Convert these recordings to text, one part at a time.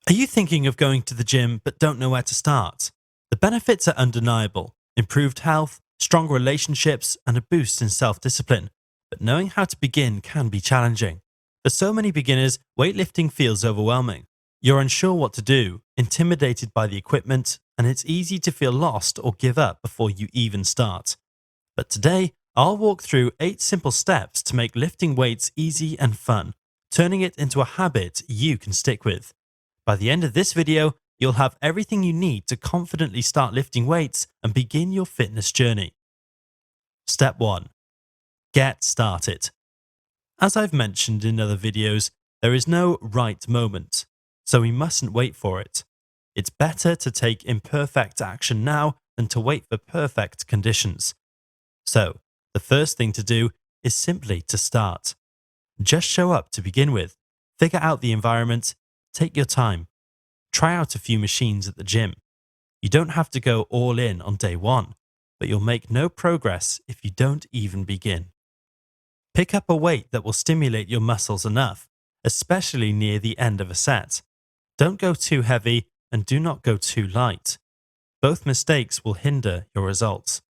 Are you thinking of going to the gym but don't know where to start? The benefits are undeniable: improved health, stronger relationships, and a boost in self discipline. But knowing how to begin can be challenging. For so many beginners, weightlifting feels overwhelming. You're unsure what to do, intimidated by the equipment, and it's easy to feel lost or give up before you even start. But today, I'll walk through 8 simple steps to make lifting weights easy and fun, turning it into a habit you can stick with. By the end of this video, you'll have everything you need to confidently start lifting weights and begin your fitness journey. Step 1. Get started. As I've mentioned in other videos, there is no right moment, so we mustn't wait for it. It's better to take imperfect action now than to wait for perfect conditions. So, the first thing to do is simply to start. Just show up to begin with. Figure out the environment. Take your time. Try out a few machines at the gym. You don't have to go all in on day one, but you'll make no progress if you don't even begin. Pick up a weight that will stimulate your muscles enough, especially near the end of a set. Don't go too heavy and do not go too light. Both mistakes will hinder your results.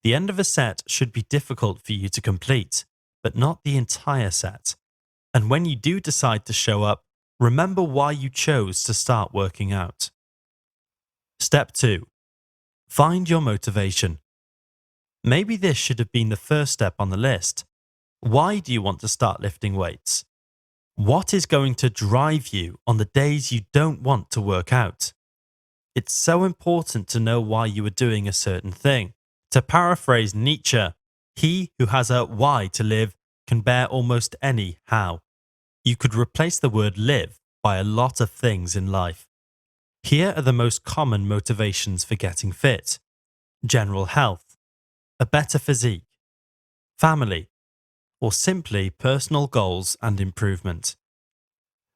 The end of a set should be difficult for you to complete, but not the entire set. And when you do decide to show up, remember why you chose to start working out. Step 2. Find your motivation. Maybe this should have been the first step on the list. Why do you want to start lifting weights? What is going to drive you on the days you don't want to work out? It's so important to know why you are doing a certain thing. To paraphrase Nietzsche, he who has a why to live can bear almost any how. You could replace the word live by a lot of things in life. Here are the most common motivations for getting fit: general health, a better physique, family, or simply personal goals and improvement.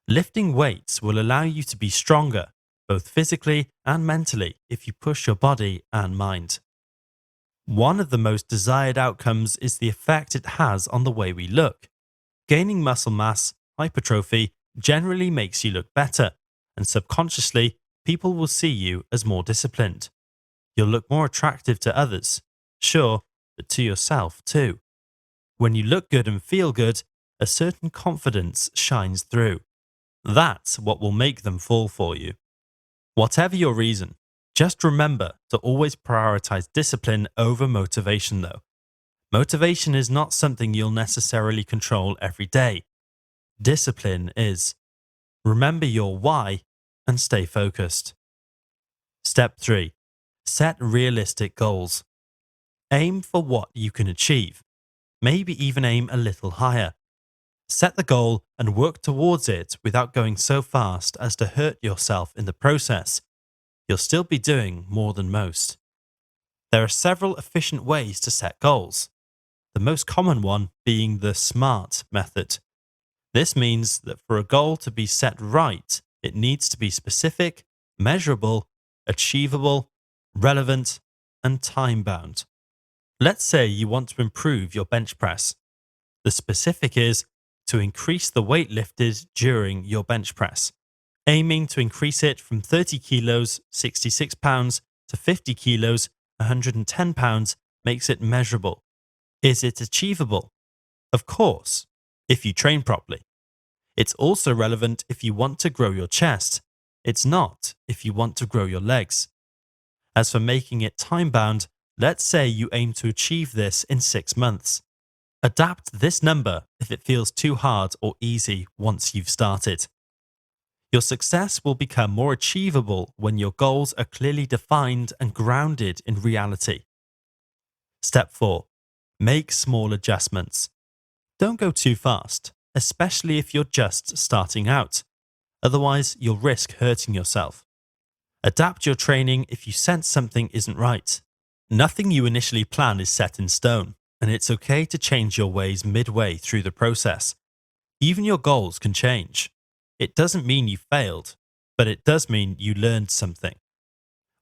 Lifting weights will allow you to be stronger, both physically and mentally, if you push your body and mind. One of the most desired outcomes is the effect it has on the way we look. Gaining muscle mass, hypertrophy, generally makes you look better, and subconsciously, people will see you as more disciplined. You'll look more attractive to others, sure, but to yourself too. When you look good and feel good, a certain confidence shines through. That's what will make them fall for you. Whatever your reason, just remember to always prioritize discipline over motivation though. Motivation is not something you'll necessarily control every day. Discipline is. Remember your why and stay focused. Step 3. Set realistic goals. Aim for what you can achieve. Maybe even aim a little higher. Set the goal and work towards it without going so fast as to hurt yourself in the process. You'll still be doing more than most. There are several efficient ways to set goals. The most common one being the SMART method. This means that for a goal to be set right, it needs to be specific, measurable, achievable, relevant, and time-bound. Let's say you want to improve your bench press. The specific is to increase the weight lifted during your bench press, aiming to increase it from 30 kilos, 66 pounds, to 50 kilos, 110 pounds, makes it measurable. Is it achievable? Of course, if you train properly. It's also relevant if you want to grow your chest. It's not if you want to grow your legs. As for making it time-bound, let's say you aim to achieve this in 6 months. Adapt this number if it feels too hard or easy once you've started. Your success will become more achievable when your goals are clearly defined and grounded in reality. Step 4. Make small adjustments. Don't go too fast, especially if you're just starting out. Otherwise, you'll risk hurting yourself. Adapt your training if you sense something isn't right. Nothing you initially plan is set in stone, and it's okay to change your ways midway through the process. Even your goals can change. It doesn't mean you failed, but it does mean you learned something.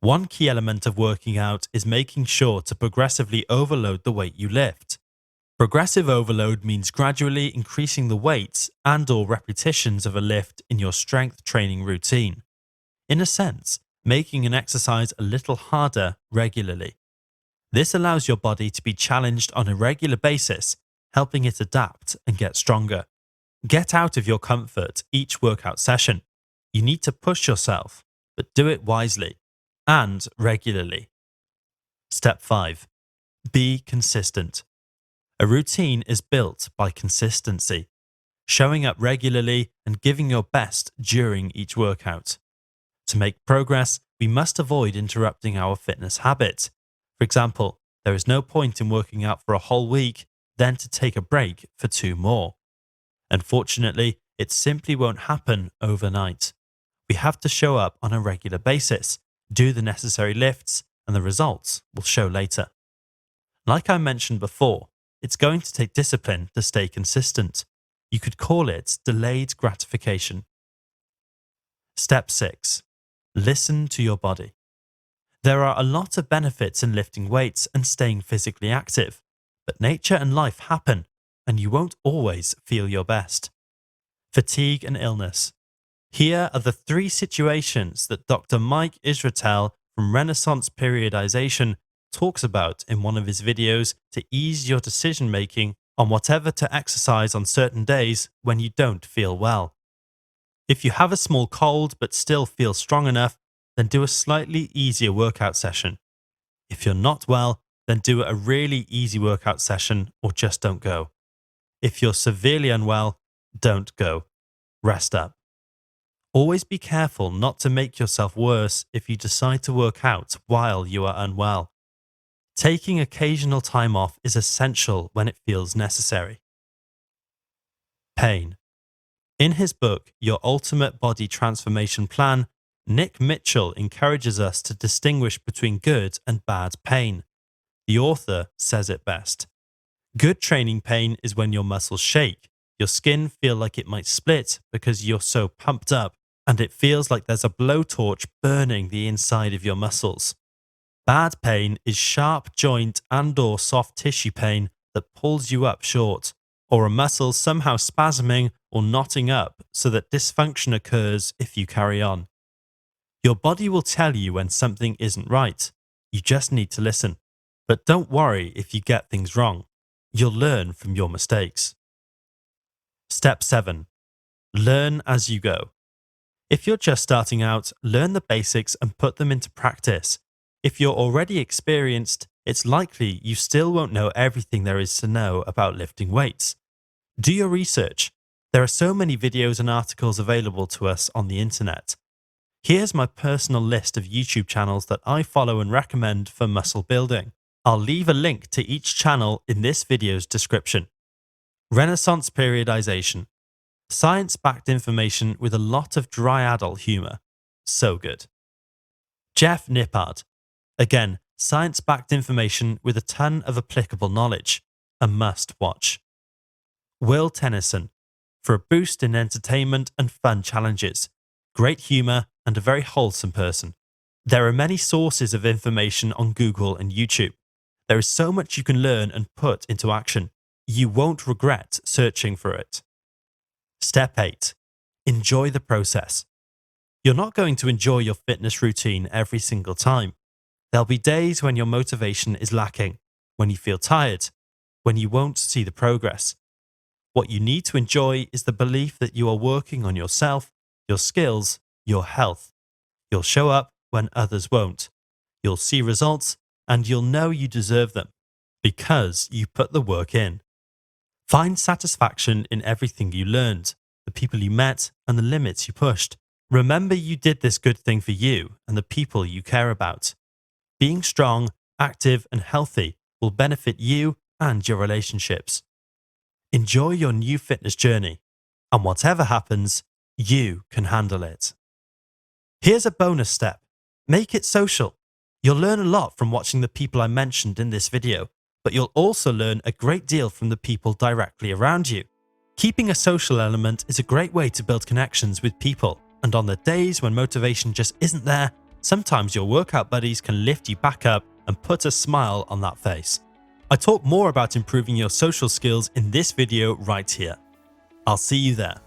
One key element of working out is making sure to progressively overload the weight you lift. Progressive overload means gradually increasing the weights and/or repetitions of a lift in your strength training routine. in a sense, making an exercise a little harder regularly. This allows your body to be challenged on a regular basis, helping it adapt and get stronger. Get out of your comfort each workout session. You need to push yourself, but do it wisely and regularly. Step 5. Be consistent. A routine is built by consistency, showing up regularly and giving your best during each workout. To make progress, we must avoid interrupting our fitness habit. For example, there is no point in working out for a whole week, then to take a break for 2 more. Unfortunately, it simply won't happen overnight. We have to show up on a regular basis, do the necessary lifts, and the results will show later. Like I mentioned before, it's going to take discipline to stay consistent. You could call it delayed gratification. Step 6. Listen to your body. There are a lot of benefits in lifting weights and staying physically active, but nature and life happen, and you won't always feel your best. Fatigue and illness. Here are the 3 situations that Dr. Mike Israetel from Renaissance Periodization talks about in one of his videos to ease your decision making on whatever to exercise on certain days when you don't feel well. If you have a small cold but still feel strong enough, then do a slightly easier workout session. If you're not well, then do a really easy workout session or just don't go. If you're severely unwell, don't go. Rest up. Always be careful not to make yourself worse if you decide to work out while you are unwell. Taking occasional time off is essential when it feels necessary. Pain. In his book, Your Ultimate Body Transformation Plan, Nick Mitchell encourages us to distinguish between good and bad pain. The author says it best. Good training pain is when your muscles shake, your skin feel like it might split because you're so pumped up, and it feels like there's a blowtorch burning the inside of your muscles. Bad pain is sharp joint and/or soft tissue pain that pulls you up short, or a muscle somehow spasming or knotting up so that dysfunction occurs if you carry on. Your body will tell you when something isn't right. You just need to listen. But don't worry if you get things wrong. You'll learn from your mistakes. Step 7. Learn as you go. If you're just starting out, learn the basics and put them into practice. If you're already experienced, it's likely you still won't know everything there is to know about lifting weights. Do your research. There are so many videos and articles available to us on the internet. Here's my personal list of YouTube channels that I follow and recommend for muscle building. I'll leave a link to each channel in this video's description. Renaissance Periodization. Science-backed information with a lot of dry adult humor. So good. Jeff Nippard. Again, science-backed information with a ton of applicable knowledge. A must watch. Will Tennyson. For a boost in entertainment and fun challenges. Great humor and a very wholesome person. There are many sources of information on Google and YouTube. There is so much you can learn and put into action. You won't regret searching for it. Step 8. Enjoy the process. You're not going to enjoy your fitness routine every single time. There'll be days when your motivation is lacking, when you feel tired, when you won't see the progress. What you need to enjoy is the belief that you are working on yourself, your skills, your health. You'll show up when others won't. You'll see results and you'll know you deserve them because you put the work in. Find satisfaction in everything you learned, the people you met, and the limits you pushed. Remember you did this good thing for you and the people you care about. Being strong, active, and healthy will benefit you and your relationships. Enjoy your new fitness journey, and whatever happens, you can handle it. Here's a bonus step. Make it social. You'll learn a lot from watching the people I mentioned in this video, but you'll also learn a great deal from the people directly around you. Keeping a social element is a great way to build connections with people, and on the days when motivation just isn't there, sometimes your workout buddies can lift you back up and put a smile on that face. I talk more about improving your social skills in this video right here. I'll see you there.